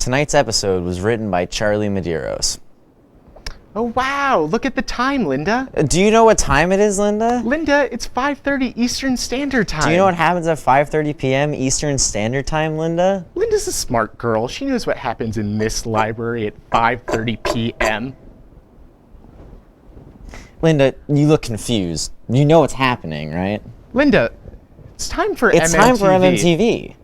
Tonight's episode was written by Charlie Medeiros. Oh wow, look at the time, Linda. Do you know what time it is, Linda? Linda, it's 5:30 Eastern Standard Time. Do you know what happens at 5:30 p.m. Eastern Standard Time, Linda? Linda's a smart girl. She knows what happens in this library at 5:30 p.m. Linda, you look confused. You know what's happening, right? Linda, it's time for MMTV. It's time for MMTV.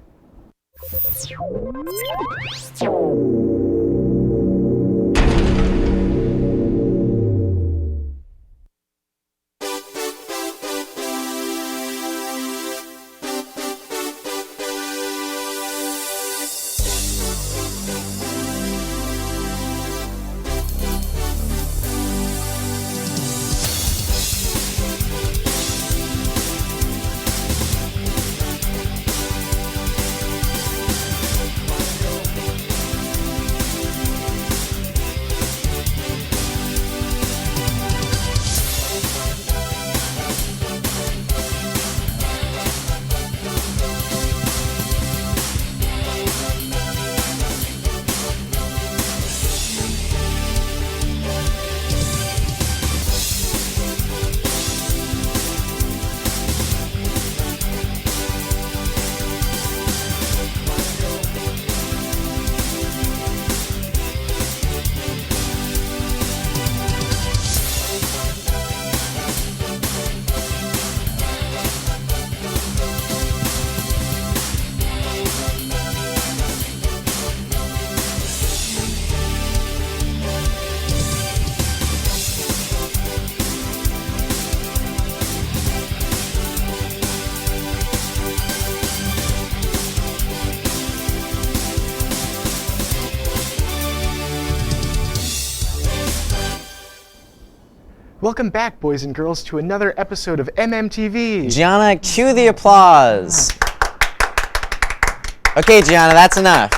Welcome back, boys and girls, to another episode of MMTV. Gianna, cue the applause. Okay, Gianna, that's enough.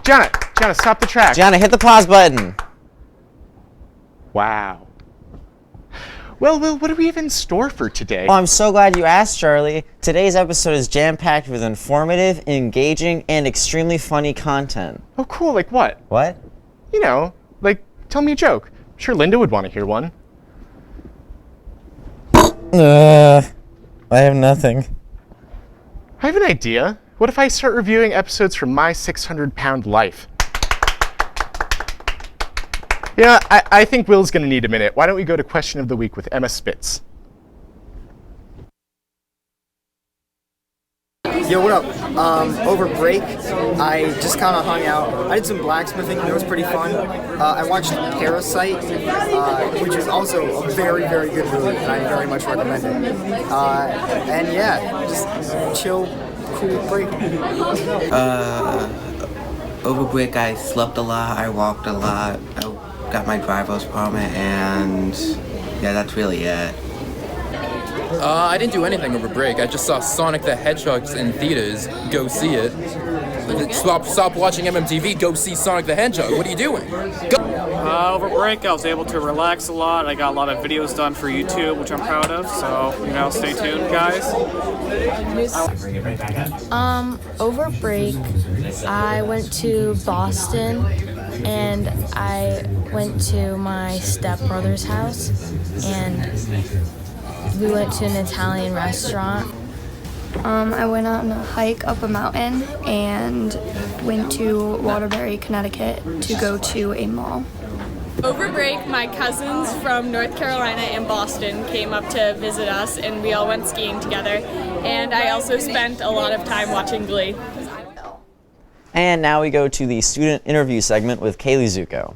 Gianna, stop the track. Gianna, hit the pause button. Wow. Well, Will, what do we have in store for today? Oh, I'm so glad you asked, Charlie. Today's episode is jam-packed with informative, engaging, and extremely funny content. Oh, cool. Like what? What? You know, like, tell me a joke. I'm sure Linda would want to hear one. I have nothing. I have an idea. What if I start reviewing episodes from My 600-Pound Life? Yeah, I think Will's going to need a minute. Why don't we go to Question of the Week with Emma Spitz? Yo, what up? Over break, I just kind of hung out. I did some blacksmithing, and it was pretty fun. I watched Parasite, which is also a very, very good movie, and I very much recommend it. And yeah, just chill, cool break. Over break, I slept a lot, I walked a lot, I got my driver's permit, and yeah, that's really it. I didn't do anything over break. I just saw Sonic the Hedgehog in theaters. Go see it. Stop watching MMTV. Go see Sonic the Hedgehog. What are you doing? Go. Over break, I was able to relax a lot. I got a lot of videos done for YouTube, which I'm proud of. So, stay tuned, guys. Over break, I went to Boston and I went to my stepbrother's house and we went to an Italian restaurant. I went on a hike up a mountain and went to Waterbury, Connecticut to go to a mall. Over break, my cousins from North Carolina and Boston came up to visit us and we all went skiing together. And I also spent a lot of time watching Glee. And now we go to the student interview segment with Kaylee Zuko.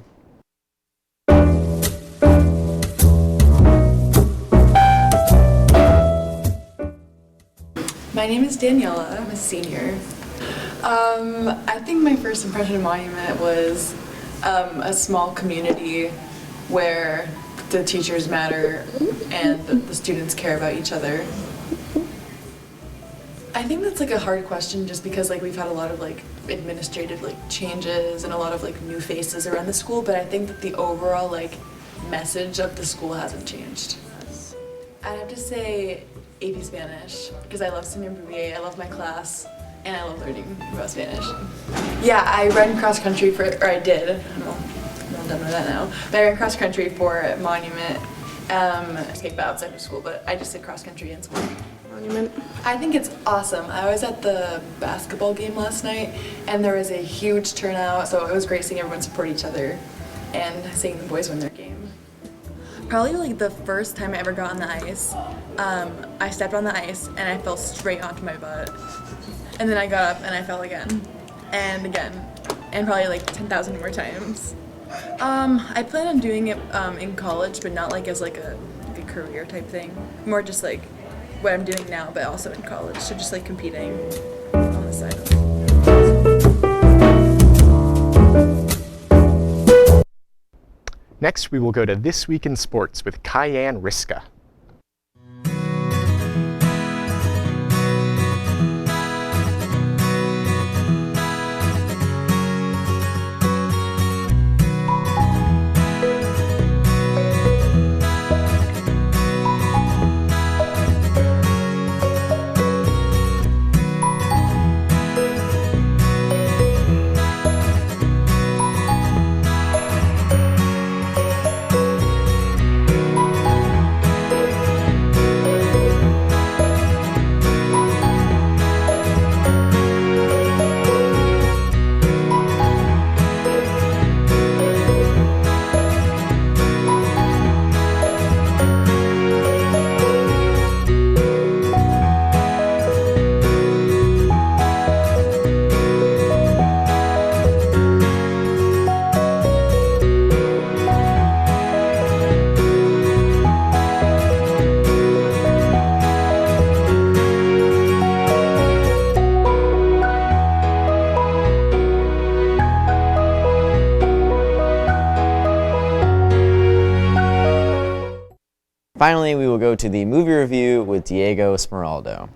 My name is Daniela. I'm a senior. I think my first impression of Monument was a small community where the teachers matter and the students care about each other. I think that's like a hard question just because like we've had a lot of like administrative like changes and a lot of like new faces around the school, but I think that the overall like message of the school hasn't changed. I'd have to say AP Spanish because I love Simeon Bouvier, I love my class, and I love learning about Spanish. Yeah, I ran cross country I did. I'm all done with that now. But I ran cross country for Monument. Escape outside of school, but I just did cross country in school. Monument. I think it's awesome. I was at the basketball game last night, and there was a huge turnout, so it was great seeing everyone support each other and seeing the boys win their game. Probably like the first time I ever got on the ice, I stepped on the ice and I fell straight onto my butt. And then I got up and I fell again, and probably like 10,000 more times. I plan on doing it in college, but not like as like a career type thing. More just like what I'm doing now, but also in college. So just like competing on the side. Next, we will go to This Week in Sports with Kyan Riska. Finally, we will go to the movie review with Diego Smeraldo.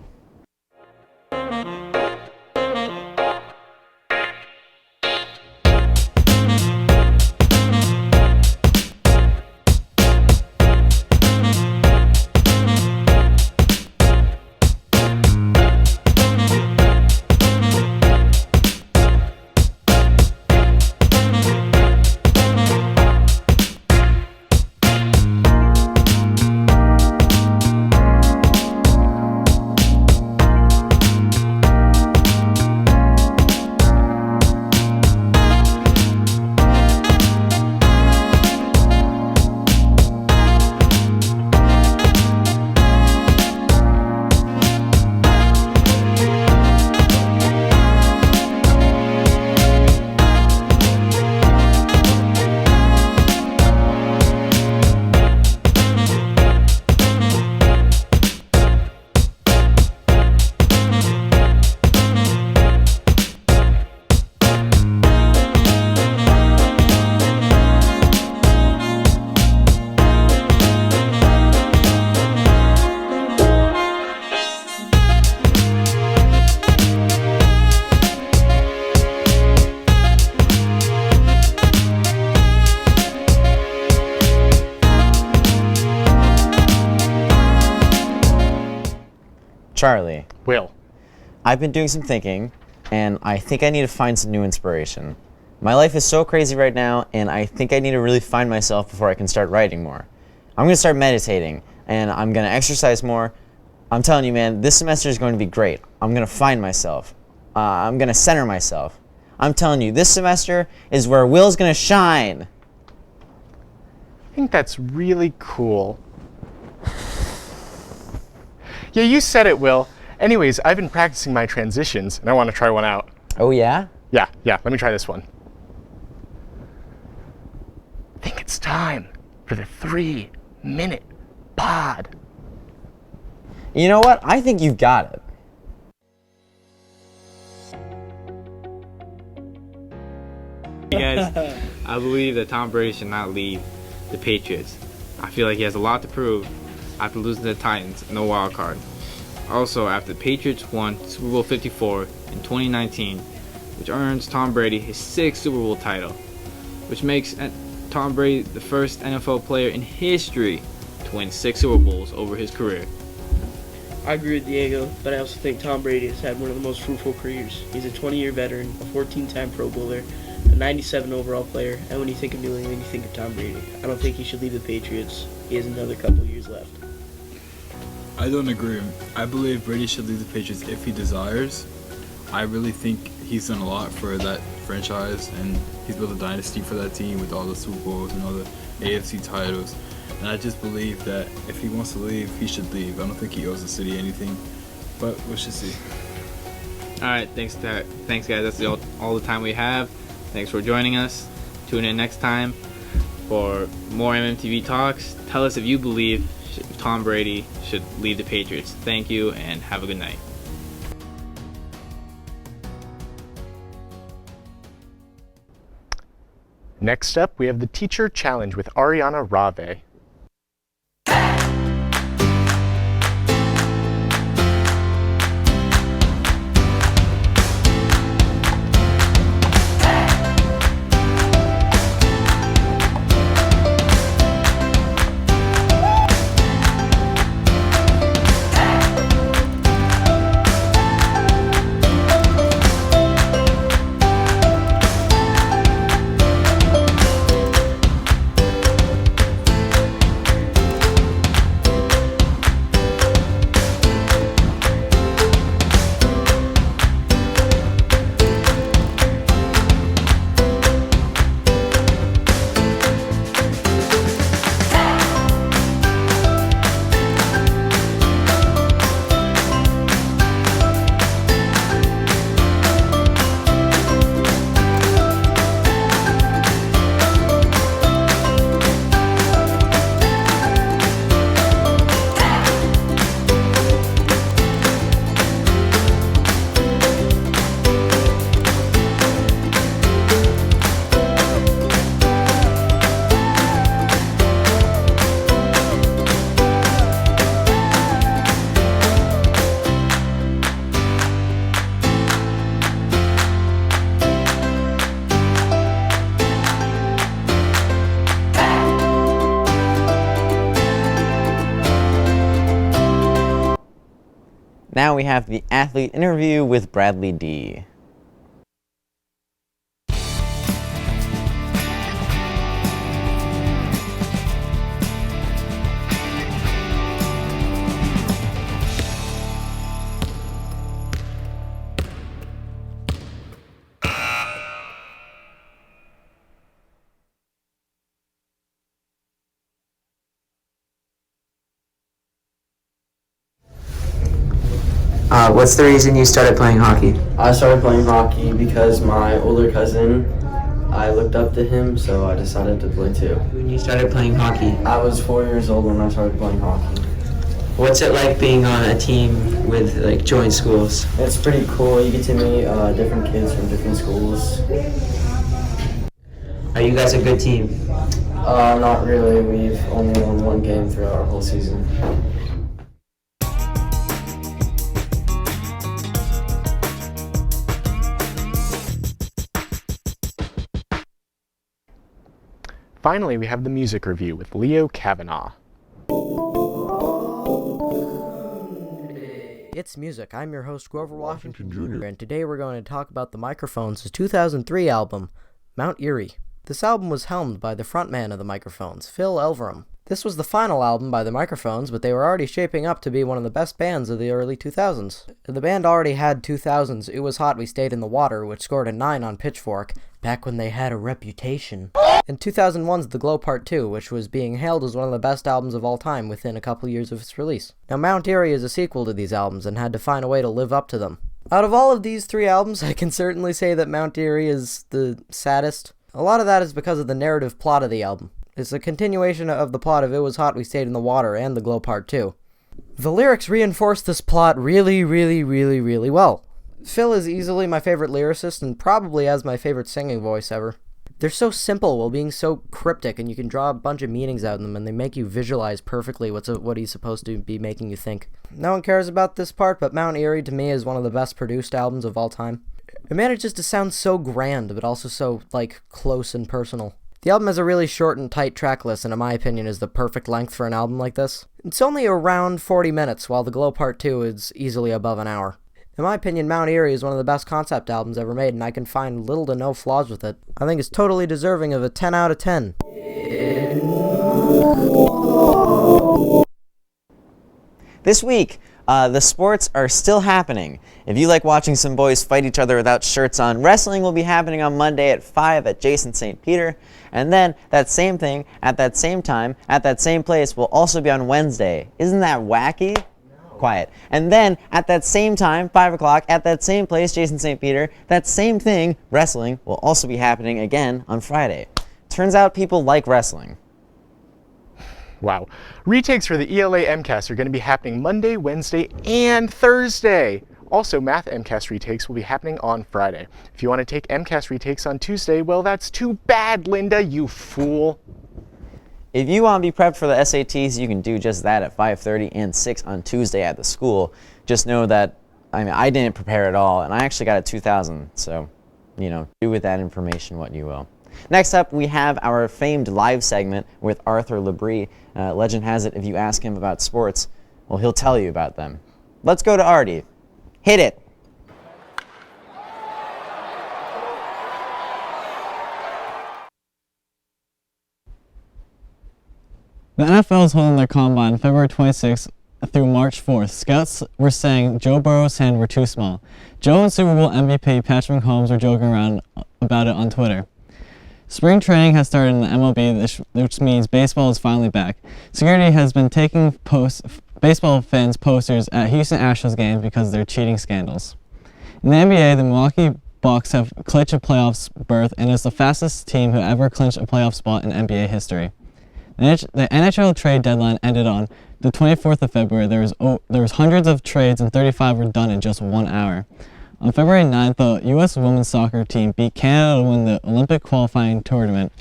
Charlie. Will. I've been doing some thinking, and I think I need to find some new inspiration. My life is so crazy right now, and I think I need to really find myself before I can start writing more. I'm going to start meditating, and I'm going to exercise more. I'm telling you, man, this semester is going to be great. I'm going to find myself. I'm going to center myself. I'm telling you, this semester is where Will's going to shine. I think that's really cool. Yeah, you said it, Will. Anyways, I've been practicing my transitions, and I want to try one out. Oh, yeah? Yeah, let me try this one. I think it's time for the 3-minute pod. You know what? I think you've got it. Hey guys, I believe that Tom Brady should not leave the Patriots. I feel like he has a lot to prove after losing to the Titans in the wild card. Also, after the Patriots won Super Bowl 54 in 2019, which earns Tom Brady his 6th Super Bowl title, which makes Tom Brady the first NFL player in history to win 6 Super Bowls over his career. I agree with Diego, but I also think Tom Brady has had one of the most fruitful careers. He's a 20-year veteran, a 14-time Pro Bowler, a 97 overall player, and when you think of New England, you think of Tom Brady. I don't think he should leave the Patriots. He has another couple years left. I don't agree. I believe Brady should leave the Patriots if he desires. I really think he's done a lot for that franchise, and he's built a dynasty for that team with all the Super Bowls and all the AFC titles. And I just believe that if he wants to leave, he should leave. I don't think he owes the city anything, but we should see. All right, thanks guys. That's all the time we have. Thanks for joining us. Tune in next time for more MMTV talks. Tell us if you believe Tom Brady should leave the Patriots. Thank you and have a good night. Next up, we have the Teacher Challenge with Ariana Rave. Now we have the athlete interview with Bradley D. What's the reason you started playing hockey? I started playing hockey because my older cousin, I looked up to him, so I decided to play too. When you started playing hockey? I was 4 years old when I started playing hockey. What's it like being on a team with like joint schools? It's pretty cool. You get to meet different kids from different schools. Are you guys a good team? Not really. We've only won one game throughout our whole season. Finally, we have the music review with Leo Kavanaugh. It's music. I'm your host, Grover Washington Jr., and today we're going to talk about the Microphones' 2003 album, Mount Erie. This album was helmed by the frontman of the Microphones, Phil Elverum. This was the final album by the Microphones, but they were already shaping up to be one of the best bands of the early 2000s. The band already had 2000's It Was Hot We Stayed in the Water, which scored a 9 on Pitchfork, back when they had a reputation. And 2001's The Glow Part 2, which was being hailed as one of the best albums of all time within a couple years of its release. Now, Mount Erie is a sequel to these albums and had to find a way to live up to them. Out of all of these three albums, I can certainly say that Mount Erie is the saddest. A lot of that is because of the narrative plot of the album. It's a continuation of the plot of It Was Hot We Stayed in the Water and The Glow Part 2. The lyrics reinforce this plot really well. Phil is easily my favorite lyricist and probably has my favorite singing voice ever. They're so simple while being so cryptic, and you can draw a bunch of meanings out of them, and they make you visualize perfectly what he's supposed to be making you think. No one cares about this part, but Mount Erie to me is one of the best produced albums of all time. It manages to sound so grand, but also so, close and personal. The album has a really short and tight track list, and in my opinion is the perfect length for an album like this. It's only around 40 minutes, while The Glow Part 2 is easily above an hour. In my opinion, Mount Eerie is one of the best concept albums ever made, and I can find little to no flaws with it. I think it's totally deserving of a 10 out of 10. This week, the sports are still happening. If you like watching some boys fight each other without shirts on, wrestling will be happening on Monday at 5 at Jason St. Peter. And then that same thing, at that same time, at that same place, will also be on Wednesday. Isn't that wacky? No. Quiet. And then at that same time, 5 o'clock, at that same place, Jason St. Peter, that same thing, wrestling, will also be happening again on Friday. Turns out people like wrestling. Wow. Retakes for the ELA MCAS are going to be happening Monday, Wednesday, and Thursday. Also, Math MCAS retakes will be happening on Friday. If you want to take MCAS retakes on Tuesday, well, that's too bad, Linda, you fool. If you want to be prepped for the SATs, you can do just that at 5:30 and 6 on Tuesday at the school. Just know that, I didn't prepare at all, and I actually got a 2,000, so, do with that information what you will. Next up, we have our famed live segment with Arthur Labrie. Legend has it, if you ask him about sports, well, he'll tell you about them. Let's go to Artie. Hit it. The NFL is holding their combine February 26th through March 4th. Scouts were saying Joe Burrow's hands were too small. Joe and Super Bowl MVP Patrick Mahomes were joking around about it on Twitter. Spring training has started in the MLB, which means baseball is finally back. Security has been taking baseball fans' posters at Houston Astros games because of their cheating scandals. In the NBA, the Milwaukee Bucks have clinched a playoffs berth and is the fastest team who ever clinched a playoff spot in NBA history. The NHL trade deadline ended on the 24th of February. There was hundreds of trades and 35 were done in just 1 hour. On February 9th, the U.S. women's soccer team beat Canada to win the Olympic qualifying tournament.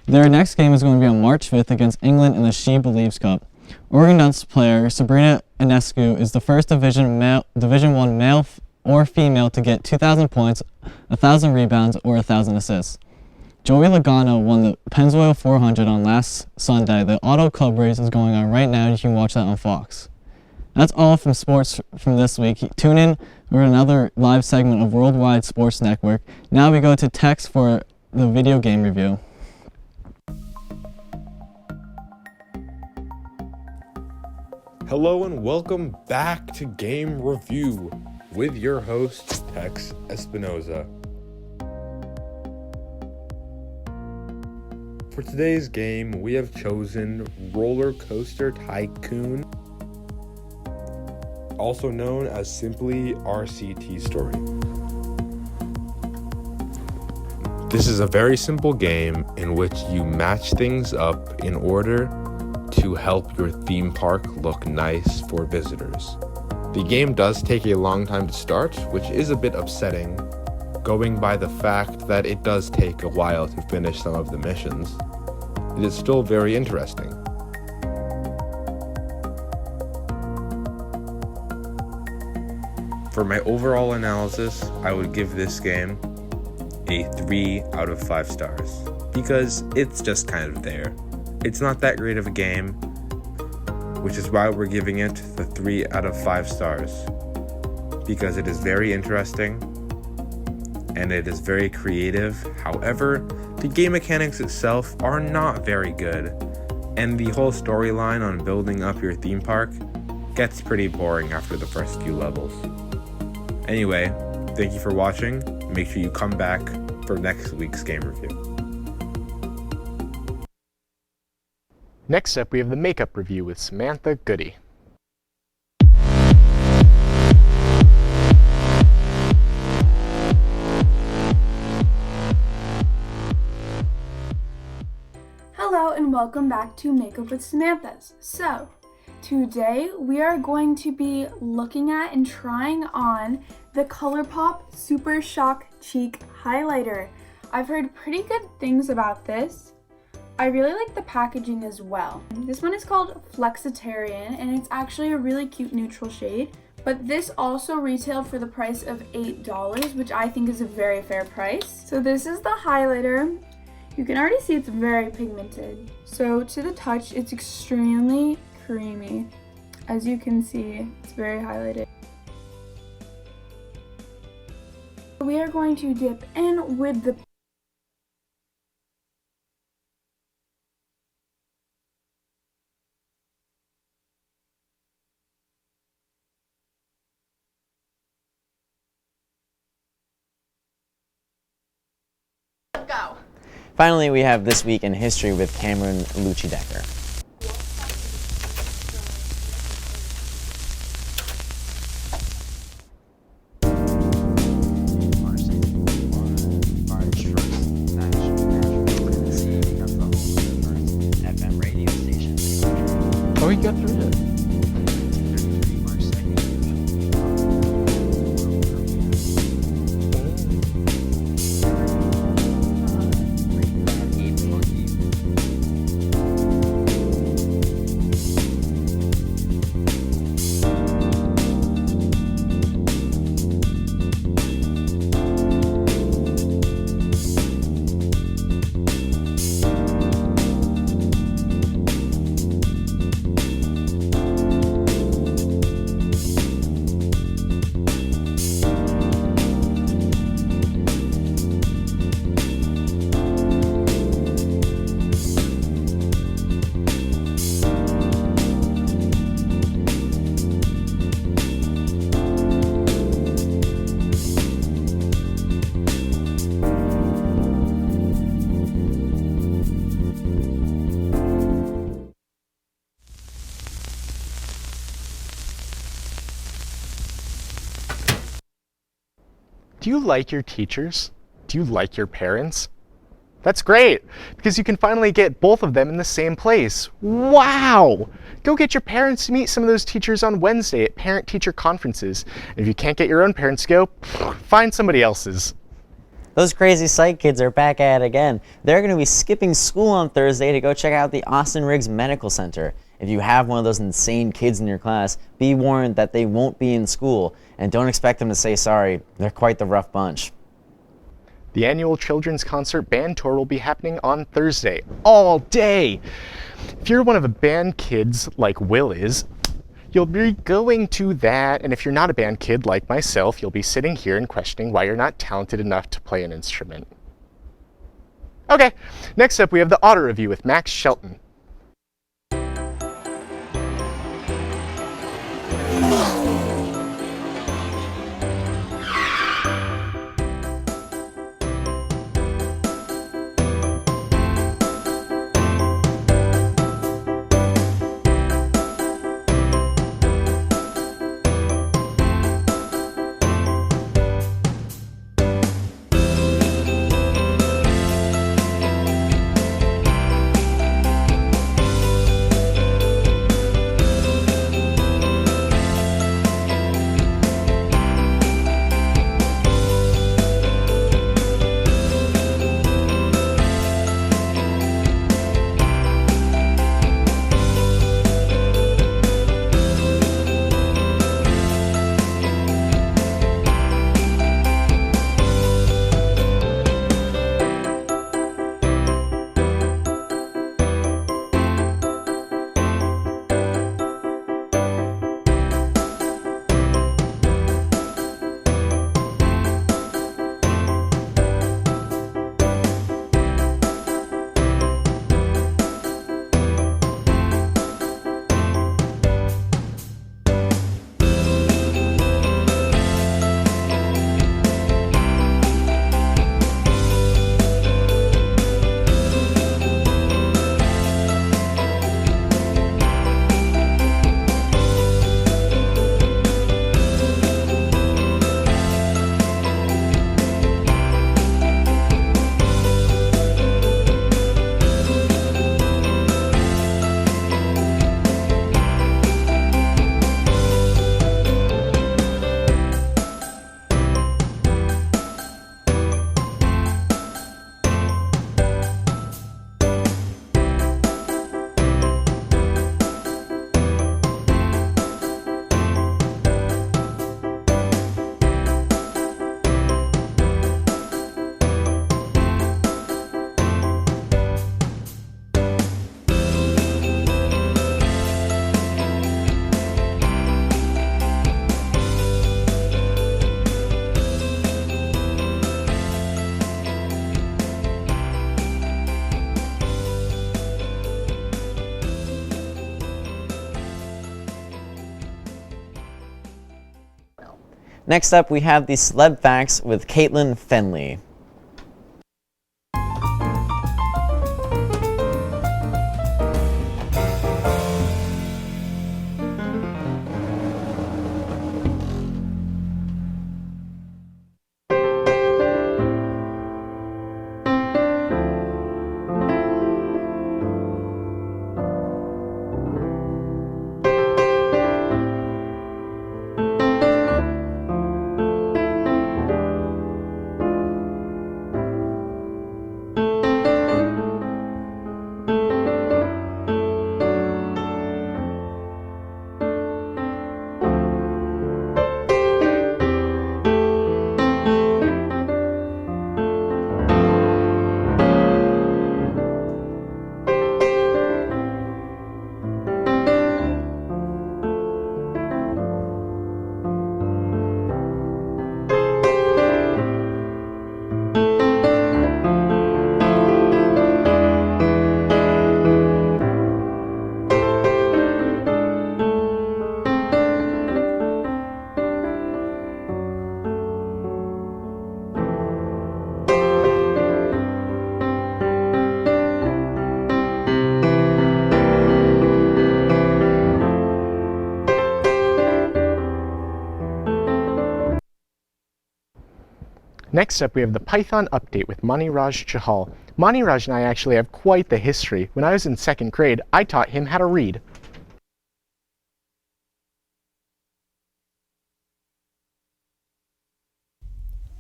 Their next game is going to be on March 5th against England in the She Believes Cup. Oregon Ducks player Sabrina Ionescu is the first Division I male or female to get 2,000 points, 1,000 rebounds, or 1,000 assists. Joey Logano won the Pennzoil 400 on last Sunday. The Auto Club race is going on right now. You can watch that on Fox. That's all from sports from this week. Tune in for another live segment of Worldwide Sports Network. Now we go to text for the video game review. Hello and welcome back to Game Review with your host, Tex Espinoza. For today's game, we have chosen Roller Coaster Tycoon, also known as simply RCT Story. This is a very simple game in which you match things up in order to help your theme park look nice for visitors. The game does take a long time to start, which is a bit upsetting, going by the fact that it does take a while to finish some of the missions. It is still very interesting. For my overall analysis, I would give this game a 3 out of 5 stars, because it's just kind of there. It's not that great of a game, which is why we're giving it the 3 out of 5 stars, because it is very interesting and it is very creative. However, the game mechanics itself are not very good, and the whole storyline on building up your theme park gets pretty boring after the first few levels. Anyway, thank you for watching. Make sure you come back for next week's game review. Next up, we have the makeup review with Samantha Goody. Hello and welcome back to Makeup with Samantha's. So, today we are going to be looking at and trying on the ColourPop Super Shock Cheek Highlighter. I've heard pretty good things about this. I really like the packaging as well. This one is called Flexitarian and it's actually a really cute neutral shade, but this also retailed for the price of $8, which I think is a very fair price. So this is the highlighter. You can already see it's very pigmented. So to the touch, it's extremely creamy. As you can see, it's very highlighted. We are going to dip in with the Go. Finally, we have This Week in History with Cameron Lucci-Decker. Oh, he got through it. Do you like your teachers? Do you like your parents? That's great, because you can finally get both of them in the same place. Wow! Go get your parents to meet some of those teachers on Wednesday at parent-teacher conferences. And if you can't get your own parents to go, find somebody else's. Those crazy psych kids are back at it again. They're going to be skipping school on Thursday to go check out the Austin Riggs Medical Center. If you have one of those insane kids in your class, be warned that they won't be in school, and don't expect them to say sorry. They're quite the rough bunch. The annual children's concert band tour will be happening on Thursday, all day. If you're one of the band kids like Will is, you'll be going to that, and if you're not a band kid like myself, you'll be sitting here and questioning why you're not talented enough to play an instrument. Okay, next up we have the Auto Review with Max Shelton. Next up, we have the Celeb Facts with Caitlin Fenley. Next up, we have the Python update with Maniraj Chahal. Maniraj and I actually have quite the history. When I was in 2nd grade, I taught him how to read.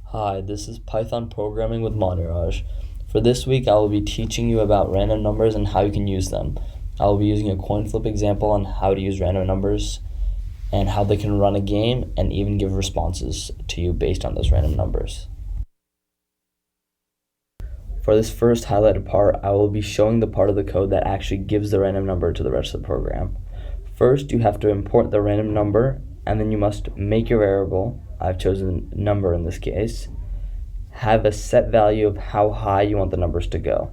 Hi, this is Python Programming with Maniraj. For this week, I will be teaching you about random numbers and how you can use them. I will be using a coin flip example on how to use random numbers and how they can run a game and even give responses to you based on those random numbers. For this first highlighted part, I will be showing the part of the code that actually gives the random number to the rest of the program. First, you have to import the random number, and then you must make your variable, I've chosen number in this case, have a set value of how high you want the numbers to go.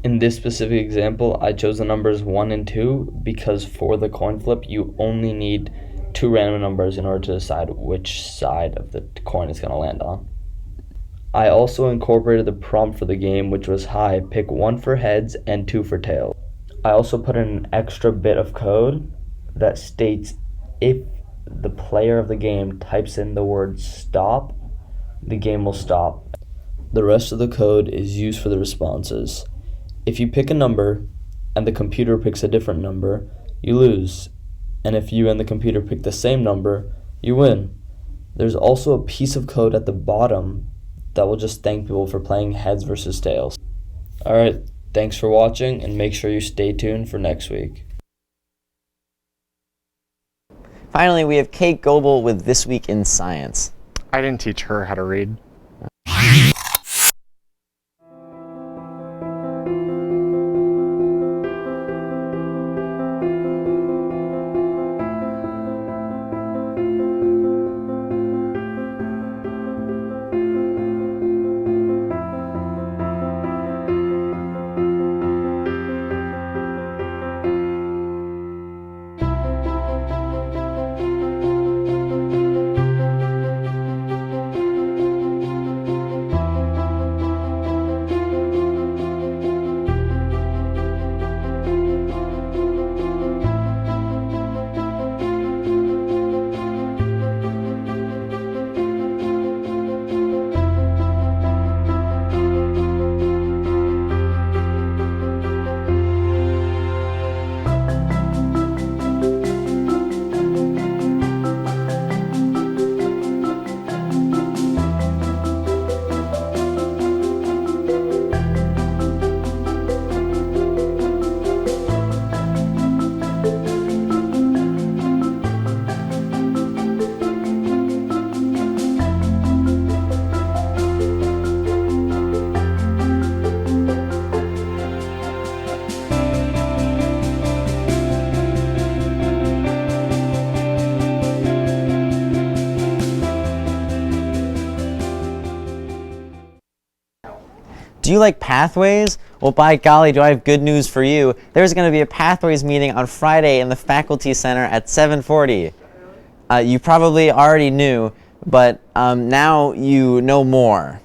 In this specific example, I chose the numbers 1 and 2 because for the coin flip, you only need 2 random numbers in order to decide which side of the coin is going to land on. I also incorporated the prompt for the game, which was hi, pick 1 for heads and 2 for tails. I also put in an extra bit of code that states if the player of the game types in the word stop, the game will stop. The rest of the code is used for the responses. If you pick a number and the computer picks a different number, you lose. And if you and the computer pick the same number, you win. There's also a piece of code at the bottom that will just thank people for playing heads versus tails. Alright, thanks for watching and make sure you stay tuned for next week. Finally, we have Kate Goebel with This Week in Science. I didn't teach her how to read. Do you like pathways? Well, by golly, do I have good news for you. There's going to be a pathways meeting on Friday in the Faculty Center at 7:40. You probably already knew, but now you know more.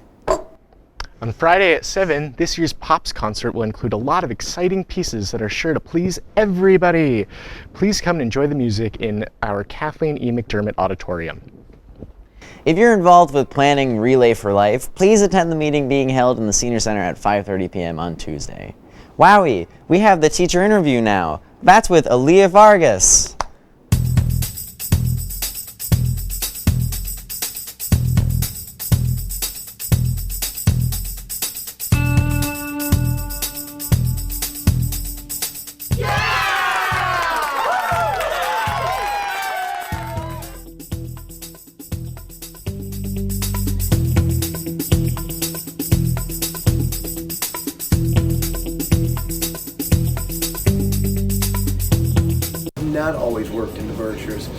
On Friday at 7, this year's Pops concert will include a lot of exciting pieces that are sure to please everybody. Please come and enjoy the music in our Kathleen E. McDermott Auditorium. If you're involved with planning Relay for Life, please attend the meeting being held in the Senior Center at 5:30 p.m. on Tuesday. Wowie, we have the teacher interview now. That's with Aaliyah Vargas. Not always worked in the Berkshires.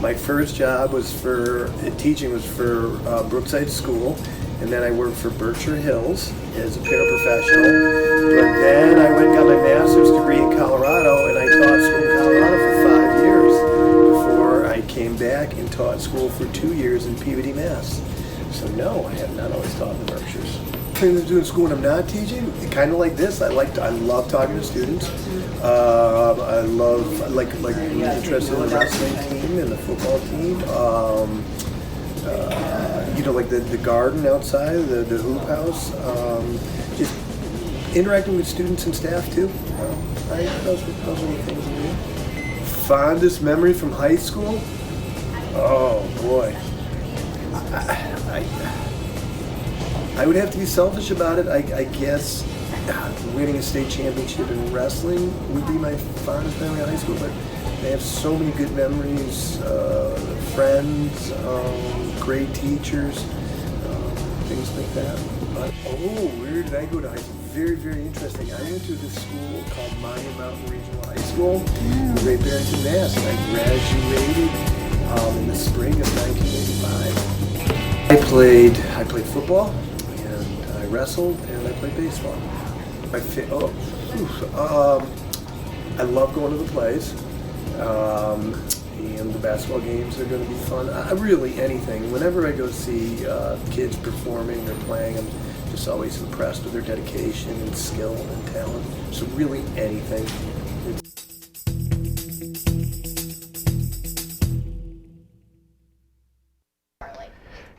My first job was for teaching was for Brookside School, and then I worked for Berkshire Hills as a paraprofessional. But then I went and got my master's degree in Colorado, and I taught school in Colorado for 5 years before I came back and taught school for 2 years in Peabody, Mass. So no, I have not always taught in the Berkshires. Things to do in school when I'm not teaching, kind of like this. I love talking to students. I like being interested in the wrestling team and the football team. Like the garden outside, the hoop house. Just interacting with students and staff too. Those are the things I do. Fondest memory from high school? Oh boy. I would have to be selfish about it. I guess winning a state championship in wrestling would be my fondest memory of high school, but I have so many good memories, friends, great teachers, things like that. Where did I go to high school? Very, very interesting. I went to this school called Monument Mountain Regional High School in Great Barrington, Mass. I graduated in the spring of 1985. I played football, and I wrestled, and I played baseball. I love going to the plays, and the basketball games are going to be fun. Really anything. Whenever I go see kids performing or playing, I'm just always impressed with their dedication and skill and talent. So really anything.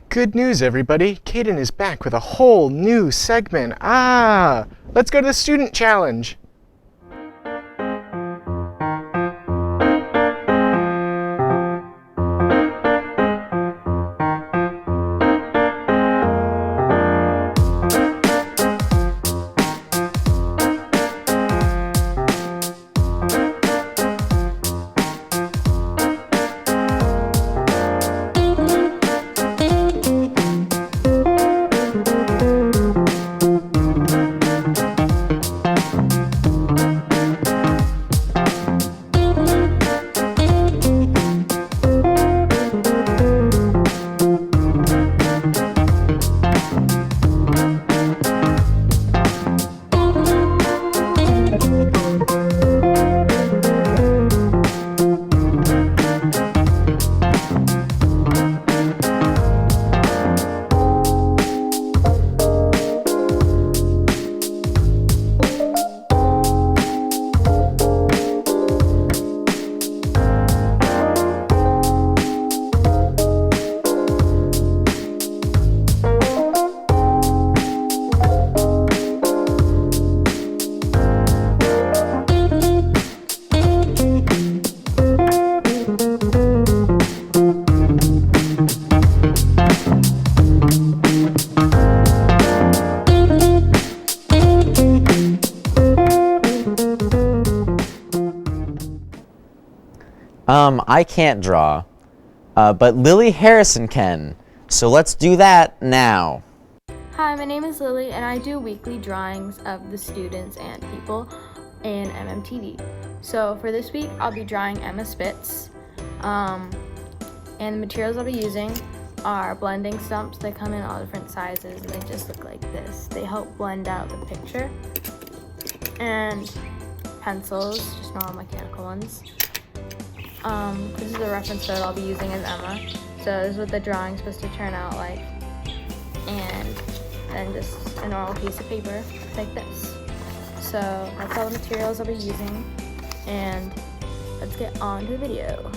Good news, everybody. Caden is back with a whole new segment. Let's go to the student challenge. I can't draw, but Lily Harrison can. So let's do that now. Hi, my name is Lily, and I do weekly drawings of the students and people in MMTV. So for this week, I'll be drawing Emma Spitz, and the materials I'll be using are blending stumps. They come in all different sizes, and they just look like this. They help blend out the picture. And pencils, just normal mechanical ones. This is a reference that I'll be using as Emma. So this is what the drawing's supposed to turn out like. And then just a normal piece of paper like this. So that's all the materials I'll be using. And let's get on to the video.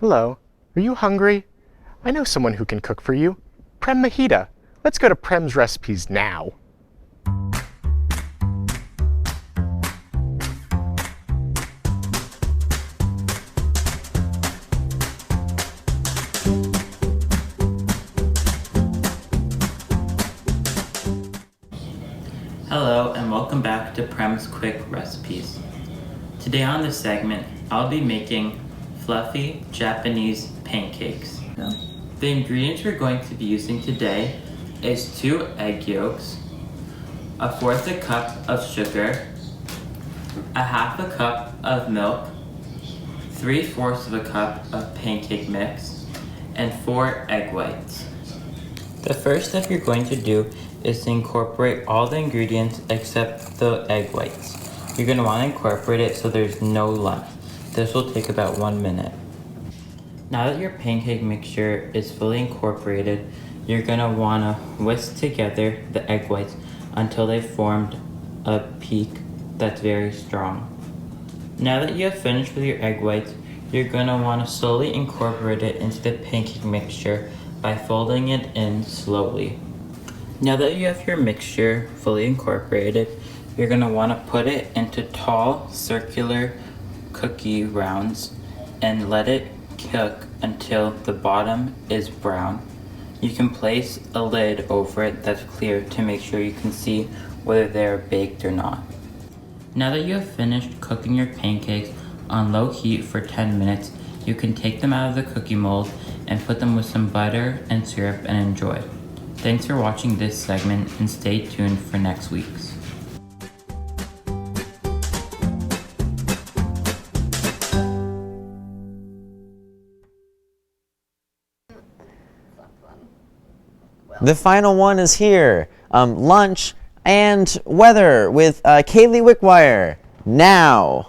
Hello, are you hungry? I know someone who can cook for you. Prem Mahita. Let's go to Prem's recipes now. Hello and welcome back to Prem's Quick Recipes. Today on this segment, I'll be making fluffy Japanese pancakes. The ingredients we're going to be using today is 2 egg yolks, 1/4 cup of sugar, 1/2 cup of milk, 3/4 cup of pancake mix, and 4 egg whites. The first step you're going to do is to incorporate all the ingredients except the egg whites. You're going to want to incorporate it so there's no lump. This will take about 1 minute. Now that your pancake mixture is fully incorporated, you're going to want to whisk together the egg whites until they've formed a peak that's very strong. Now that you have finished with your egg whites, you're going to want to slowly incorporate it into the pancake mixture by folding it in slowly. Now that you have your mixture fully incorporated, you're going to want to put it into tall circular cookie rounds and let it cook until the bottom is brown. You can place a lid over it that's clear to make sure you can see whether they're baked or not. Now that you have finished cooking your pancakes on low heat for 10 minutes, you can take them out of the cookie mold and put them with some butter and syrup and enjoy. Thanks for watching this segment and stay tuned for next week's. The final one is here. Lunch and weather with Kaylee Wickwire. Now.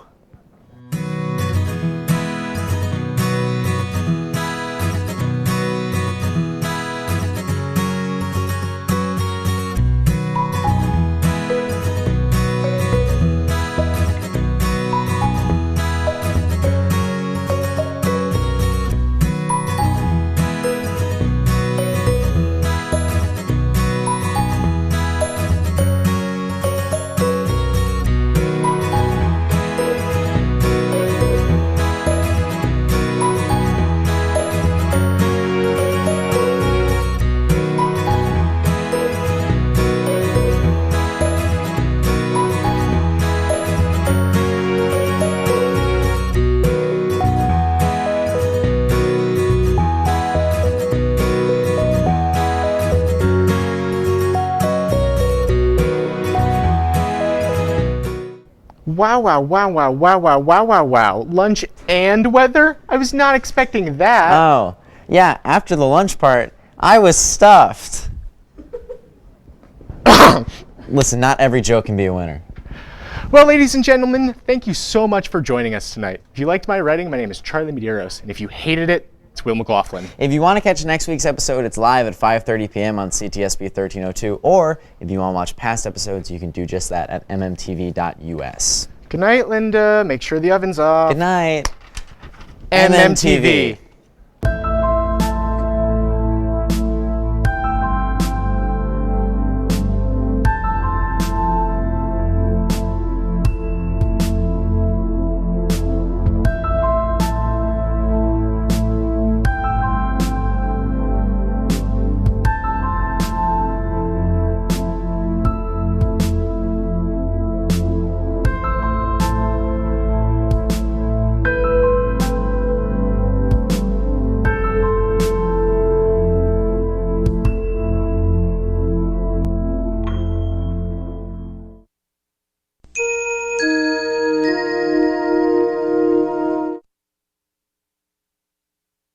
Wow, wow, wow, wow, wow, wow, wow, wow, wow. Lunch and weather? I was not expecting that. Oh, yeah, after the lunch part, I was stuffed. Listen, not every joke can be a winner. Well, ladies and gentlemen, thank you so much for joining us tonight. If you liked my writing, my name is Charlie Medeiros, and if you hated it, it's Will McLaughlin. If you want to catch next week's episode, it's live at 5:30 p.m. on CTSB 1302, or if you want to watch past episodes, you can do just that at mmtv.us. Good night, Linda. Make sure the oven's off. Good night. MMTV.